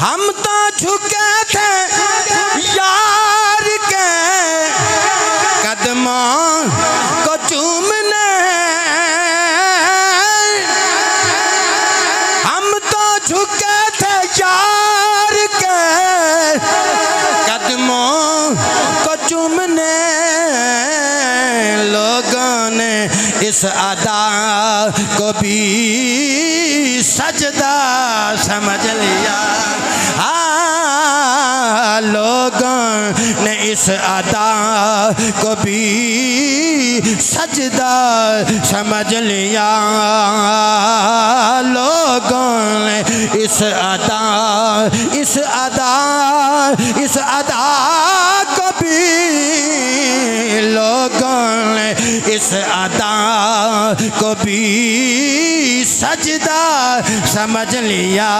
हम तो झुके थे यार के कदमों को चूमने, हम तो झुके थे यार के कदमों को चूमने। लोगों ने इस अदा को भी सजदा समझ लिया। लोगों ने इस अदा को भी सजदा समझ लिया। लोगों ने इस अदा को भी, लोगों ने इस अदा को भी सजदा समझ लिया।